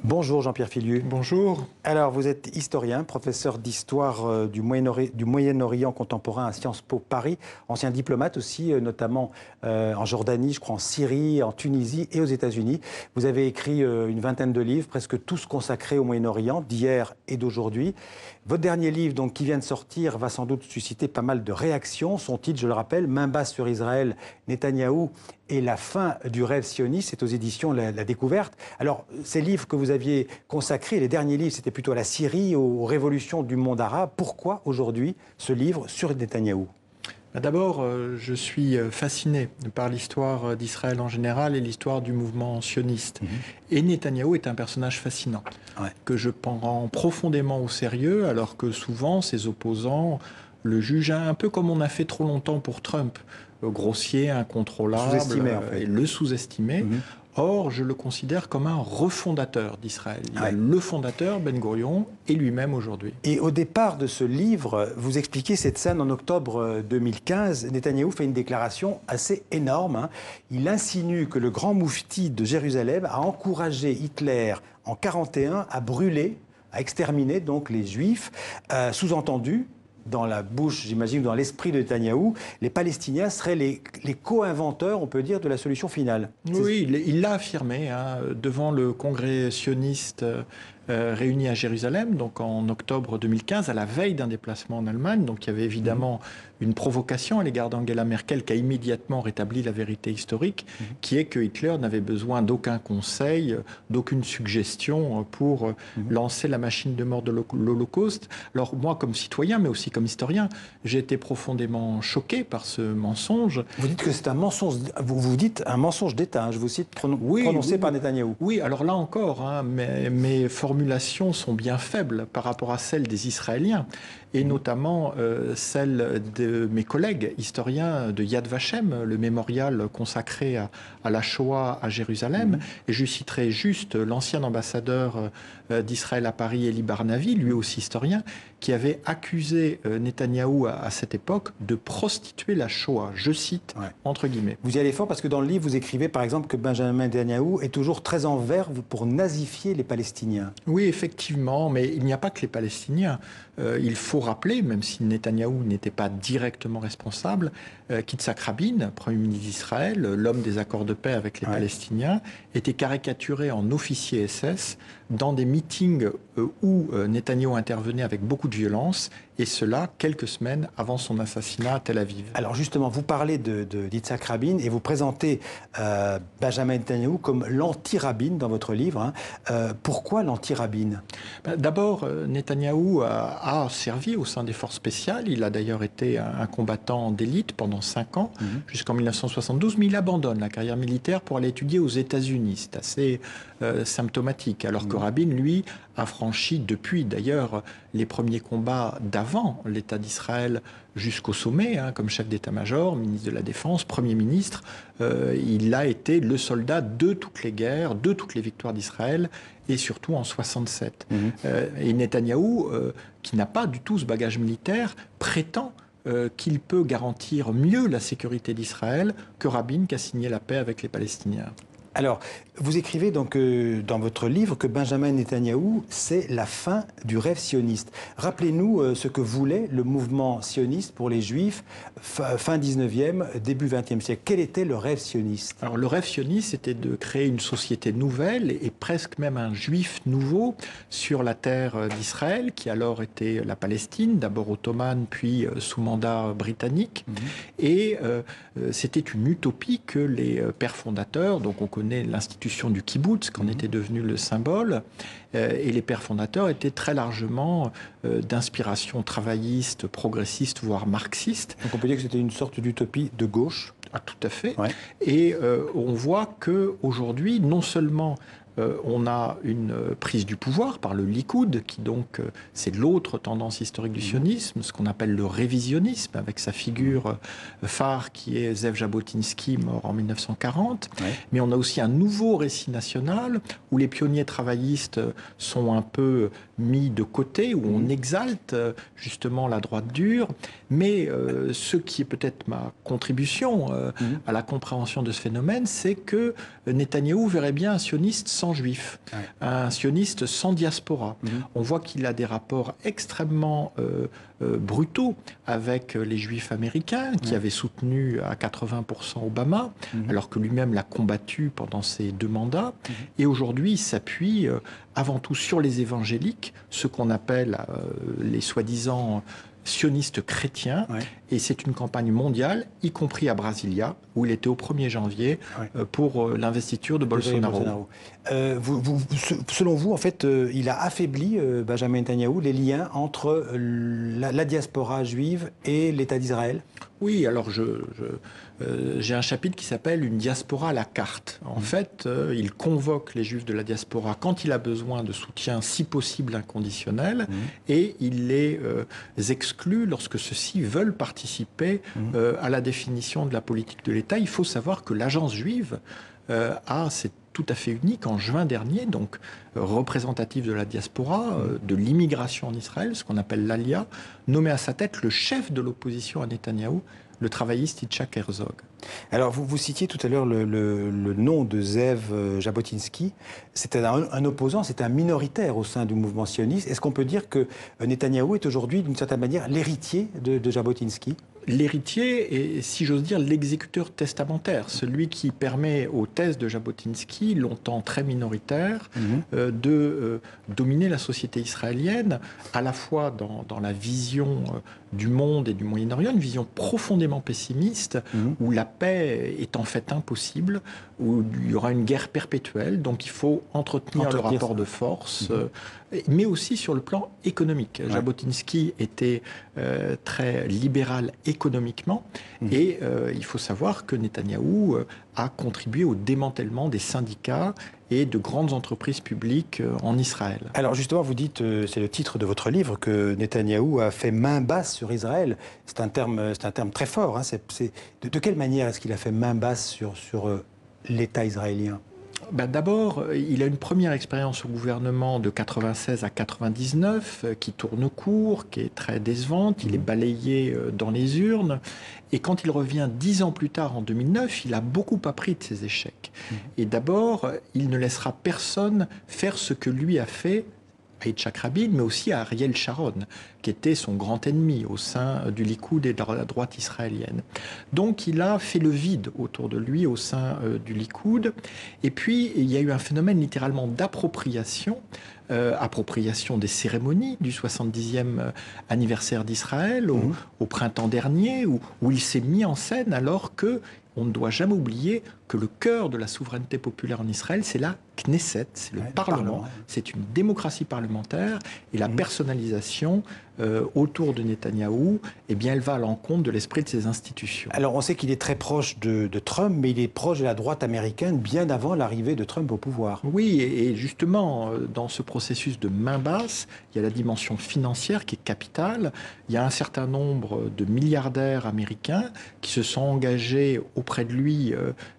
Bonjour Jean-Pierre Filiu. Bonjour. Alors vous êtes historien, professeur d'histoire du Moyen-Orient contemporain à Sciences Po Paris, ancien diplomate aussi, notamment en Jordanie, je crois en Syrie, en Tunisie et aux États-Unis. Vous avez écrit une vingtaine de livres, presque tous consacrés au Moyen-Orient, d'hier et d'aujourd'hui. Votre dernier livre, donc, qui vient de sortir, va sans doute susciter pas mal de réactions. Son titre, je le rappelle, Main basse sur Israël, Netanyahou et la fin du rêve sioniste. C'est aux éditions La Découverte. Alors, ces livres que vous aviez consacrés, les derniers livres, c'était plutôt à la Syrie, aux révolutions du monde arabe. Pourquoi aujourd'hui ce livre sur Netanyahou ? D'abord, je suis fasciné par l'histoire d'Israël en général et l'histoire du mouvement sioniste. Et Netanyahou est un personnage fascinant, que je prends profondément au sérieux, alors que souvent ses opposants le jugent un peu comme on a fait trop longtemps pour Trump, grossier, incontrôlable, sous-estimé, en fait. Et le sous-estimé. Or, je le considère comme un refondateur d'Israël. Il y a le fondateur, Ben Gurion, et lui-même aujourd'hui. Et au départ de ce livre, vous expliquez cette scène en octobre 2015. Netanyahou fait une déclaration assez énorme. Il insinue que le grand moufti de Jérusalem a encouragé Hitler en 1941 à brûler, à exterminer donc les Juifs. Sous-entendu, dans la bouche, j'imagine, dans l'esprit de Netanyahou, les Palestiniens seraient les co-inventeurs, on peut dire, de la solution finale. Oui, il l'a affirmé devant le congrès sioniste réuni à Jérusalem, donc en octobre 2015, à la veille d'un déplacement en Allemagne. Donc il y avait évidemment une provocation à l'égard d'Angela Merkel qui a immédiatement rétabli la vérité historique, qui est que Hitler n'avait besoin d'aucun conseil, d'aucune suggestion pour lancer la machine de mort de l'Holocauste. Alors moi, comme citoyen, mais aussi comme historien, j'ai été profondément choqué par ce mensonge. Vous dites que c'est un mensonge, vous dites un mensonge d'État, je vous cite, prononcé par Netanyahou. Oui, alors là encore, mes formulations sont bien faibles par rapport à celles des Israéliens, et notamment celles de mes collègues historiens de Yad Vashem, le mémorial consacré à la Shoah à Jérusalem. Et je citerai juste l'ancien ambassadeur d'Israël à Paris, Eli Barnavi, lui aussi historien, qui avait accusé Netanyahou à cette époque de prostituer la Shoah, je cite, entre guillemets. Vous y allez fort parce que dans le livre, vous écrivez par exemple que Benjamin Netanyahou est toujours très en verve pour nazifier les Palestiniens. Oui, effectivement, mais il n'y a pas que les Palestiniens. Il faut rappeler, même si Netanyahou n'était pas directement responsable, qu'Yitzhak Rabin, Premier ministre d'Israël, l'homme des accords de paix avec les Palestiniens, était caricaturé en officier SS dans des meetings où Netanyahou intervenait avec beaucoup de violence, et cela quelques semaines avant son assassinat à Tel Aviv. Alors justement, vous parlez d'Yitzhak Rabin et vous présentez Benjamin Netanyahou comme l'anti-Rabin dans votre livre. Pourquoi l'anti-Rabin ? D'abord, Netanyahou a servi au sein des forces spéciales. Il a d'ailleurs été un combattant d'élite pendant 5 ans, jusqu'en 1972, mais il abandonne la carrière militaire pour aller étudier aux États-Unis. C'est assez symptomatique, alors que Rabin, lui, a franchi depuis d'ailleurs les premiers combats d'avant l'État d'Israël jusqu'au sommet, comme chef d'état-major, ministre de la Défense, Premier ministre. Il a été le soldat de toutes les guerres, de toutes les victoires d'Israël, et surtout en 67. Et Netanyahou, qui n'a pas du tout ce bagage militaire, prétend qu'il peut garantir mieux la sécurité d'Israël que Rabin, qui a signé la paix avec les Palestiniens. Alors, vous écrivez donc dans votre livre que Benjamin Netanyahou, c'est la fin du rêve sioniste. Rappelez-nous ce que voulait le mouvement sioniste pour les Juifs fin 19e, début 20e siècle. Quel était le rêve sioniste ? Alors, le rêve sioniste, c'était de créer une société nouvelle et presque même un juif nouveau sur la terre d'Israël, qui alors était la Palestine, d'abord ottomane, puis sous mandat britannique. Et c'était une utopie que les pères fondateurs, donc on connaît l'institution du kibboutz, qu'en était devenu le symbole, et les pères fondateurs étaient très largement d'inspiration travailliste, progressiste, voire marxiste. Donc on peut dire que c'était une sorte d'utopie de gauche. Ah, tout à fait. Et on voit qu'aujourd'hui, non seulement on a une prise du pouvoir par le Likoud, qui donc, c'est l'autre tendance historique du sionisme, ce qu'on appelle le révisionnisme, avec sa figure phare qui est Zev Jabotinsky, mort en 1940. Ouais. Mais on a aussi un nouveau récit national, où les pionniers travaillistes sont un peu mis de côté, où on exalte justement la droite dure. Mais ce qui est peut-être ma contribution à la compréhension de ce phénomène, c'est que Netanyahou verrait bien un sioniste sans juifs, un sioniste sans diaspora. On voit qu'il a des rapports extrêmement brutaux avec les juifs américains, qui avaient soutenu à 80% Obama, alors que lui-même l'a combattu pendant ses 2 mandats. Et aujourd'hui, il s'appuie avant tout sur les évangéliques, ce qu'on appelle les soi-disant sionistes chrétiens, et c'est une campagne mondiale, y compris à Brasilia, où il était au 1er janvier pour l'investiture de Bolsonaro. Selon vous, en fait, il a affaibli, Benjamin Netanyahou, les liens entre la diaspora juive et l'État d'Israël? Oui, alors j'ai un chapitre qui s'appelle « Une diaspora à la carte ». En fait, il convoque les juifs de la diaspora quand il a besoin de soutien, si possible inconditionnel, et il les exclut lorsque ceux-ci veulent participer à la définition de la politique de l'État. Il faut savoir que l'agence juive c'est tout à fait unique, en juin dernier, donc représentatif de la diaspora, de l'immigration en Israël, ce qu'on appelle l'Alia, nommé à sa tête le chef de l'opposition à Netanyahou, le travailliste Yitzhak Herzog. Alors, vous citiez tout à l'heure le nom de Zev Jabotinsky. C'était un opposant, c'était un minoritaire au sein du mouvement sioniste. Est-ce qu'on peut dire que Netanyahou est aujourd'hui, d'une certaine manière, l'héritier de Jabotinsky ? L'héritier et, si j'ose dire, l'exécuteur testamentaire, celui qui permet aux thèses de Jabotinsky, longtemps très minoritaires, de dominer la société israélienne, à la fois dans la vision du monde et du Moyen-Orient, une vision profondément pessimiste, où la paix est en fait impossible, où il y aura une guerre perpétuelle, donc il faut entretenir le rapport de force, mais aussi sur le plan économique. Jabotinsky était très libéral économiquement, et il faut savoir que Netanyahou a contribué au démantèlement des syndicats et de grandes entreprises publiques en Israël. Alors justement, vous dites, c'est le titre de votre livre, que Netanyahou a fait main basse sur Israël. C'est un terme très fort. Hein. De quelle manière est-ce qu'il a fait main basse sur l'État israélien ? D'abord, il a une première expérience au gouvernement de 96 à 99 qui tourne court, qui est très décevante. Il est balayé dans les urnes. Et quand il revient 10 ans plus tard, en 2009, il a beaucoup appris de ses échecs. Et d'abord, il ne laissera personne faire ce que lui a fait à Yitzhak Rabin, mais aussi à Ariel Sharon, qui était son grand ennemi au sein du Likoud et de la droite israélienne. Donc il a fait le vide autour de lui au sein du Likoud. Et puis il y a eu un phénomène littéralement d'appropriation, appropriation des cérémonies du 70e anniversaire d'Israël au printemps dernier, où il s'est mis en scène alors que on ne doit jamais oublier que le cœur de la souveraineté populaire en Israël, c'est la Knesset, c'est le Parlement, c'est une démocratie parlementaire, et la personnalisation autour de Netanyahou, eh bien, elle va à l'encontre de l'esprit de ces institutions. Alors, on sait qu'il est très proche de Trump, mais il est proche de la droite américaine bien avant l'arrivée de Trump au pouvoir. Oui, et justement, dans ce processus de main basse, il y a la dimension financière qui est capitale. Il y a un certain nombre de milliardaires américains qui se sont engagés auprès de lui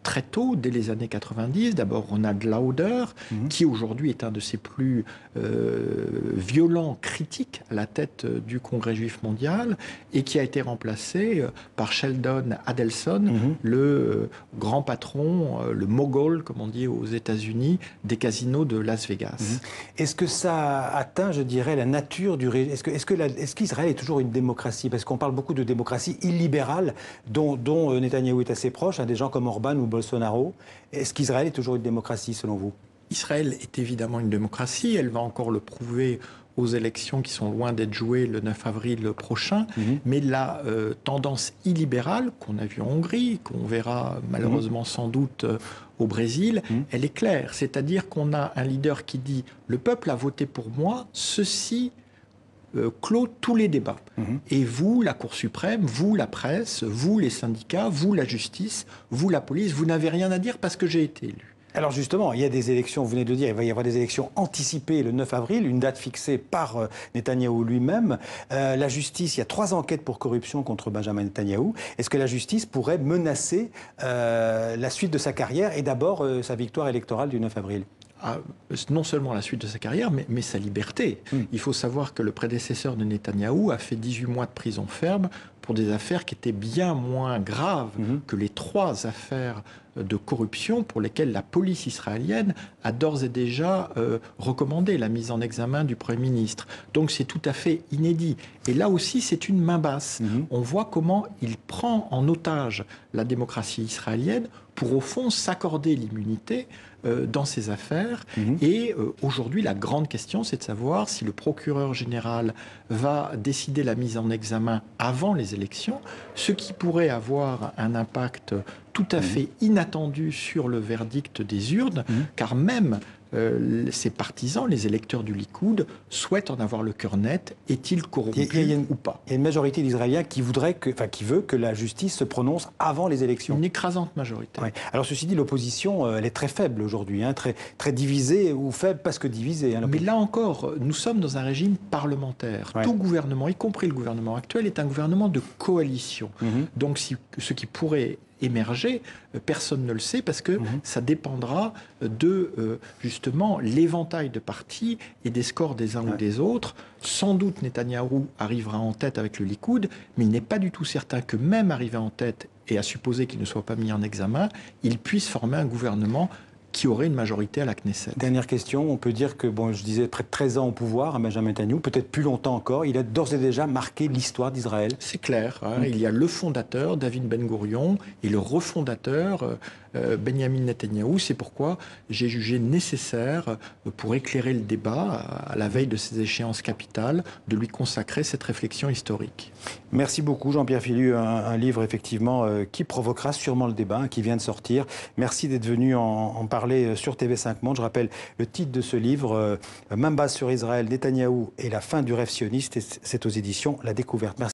très tôt, dès les années 90. D'abord Ronald Lauder, qui aujourd'hui est un de ses plus violents critiques à la tête du Congrès juif mondial, et qui a été remplacé par Sheldon Adelson, le grand patron, le mogul, comme on dit aux États-Unis, des casinos de Las Vegas. Est-ce que ça atteint, je dirais, la nature du régime ? Est-ce qu'Israël est toujours une démocratie ? Parce qu'on parle beaucoup de démocratie illibérale, dont Netanyahou est assez proche, des gens comme Orban ou Bolsonaro. Est-ce qu'Israël est toujours une démocratie, selon vous ? Israël est évidemment une démocratie. Elle va encore le prouver aux élections qui sont loin d'être jouées le 9 avril prochain. Mais la tendance illibérale qu'on a vue en Hongrie, qu'on verra malheureusement sans doute au Brésil, elle est claire. C'est-à-dire qu'on a un leader qui dit « le peuple a voté pour moi, ceci clôt tous les débats. Et vous, la Cour suprême, vous, la presse, vous, les syndicats, vous, la justice, vous, la police, vous n'avez rien à dire parce que j'ai été élu. » Alors justement, il y a des élections, vous venez de le dire, il va y avoir des élections anticipées le 9 avril, une date fixée par Netanyahou lui-même. La justice, il y a 3 enquêtes pour corruption contre Benjamin Netanyahou. Est-ce que la justice pourrait menacer la suite de sa carrière et d'abord sa victoire électorale du 9 avril? Non seulement la suite de sa carrière, mais sa liberté. Il faut savoir que le prédécesseur de Netanyahou a fait 18 mois de prison ferme pour des affaires qui étaient bien moins graves que les 3 affaires de corruption pour lesquelles la police israélienne a d'ores et déjà recommandé la mise en examen du Premier ministre. Donc c'est tout à fait inédit. Et là aussi, c'est une main basse. On voit comment il prend en otage la démocratie israélienne pour, au fond, s'accorder l'immunité dans ces affaires. Et aujourd'hui, la grande question, c'est de savoir si le procureur général va décider la mise en examen avant les élections, ce qui pourrait avoir un impact tout à fait inattendu sur le verdict des urnes, car même ses partisans, les électeurs du Likoud, souhaitent en avoir le cœur net. Est-il corrompu ou pas? Il y a une majorité d'Israéliens qui veut que la justice se prononce avant les élections. Une écrasante majorité. Ouais. Alors ceci dit, l'opposition, elle est très faible aujourd'hui, très divisée, ou faible parce que divisée. Mais là encore, nous sommes dans un régime parlementaire. Tout gouvernement, y compris le gouvernement actuel, est un gouvernement de coalition. Donc ce qui pourrait émerger, personne ne le sait parce que ça dépendra de justement l'éventail de partis et des scores des uns ou des autres. Sans doute Netanyahou arrivera en tête avec le Likoud, mais il n'est pas du tout certain que même arrivé en tête et à supposer qu'il ne soit pas mis en examen, il puisse former un gouvernement qui aurait une majorité à la Knesset. Dernière question, on peut dire que, je disais près de 13 ans au pouvoir à Benjamin Netanyahou, peut-être plus longtemps encore, il a d'ores et déjà marqué l'histoire d'Israël. C'est clair, il y a le fondateur, David Ben Gourion, et le refondateur, Benjamin Netanyahou. C'est pourquoi j'ai jugé nécessaire, pour éclairer le débat, à la veille de ces échéances capitales, de lui consacrer cette réflexion historique. Merci beaucoup Jean-Pierre Philu, un livre effectivement qui provoquera sûrement le débat, qui vient de sortir. Merci d'être venu en parler sur TV5 Monde. Je rappelle le titre de ce livre, Main basse sur Israël, Netanyahou et la fin du rêve sioniste. C'est aux éditions La Découverte. Merci.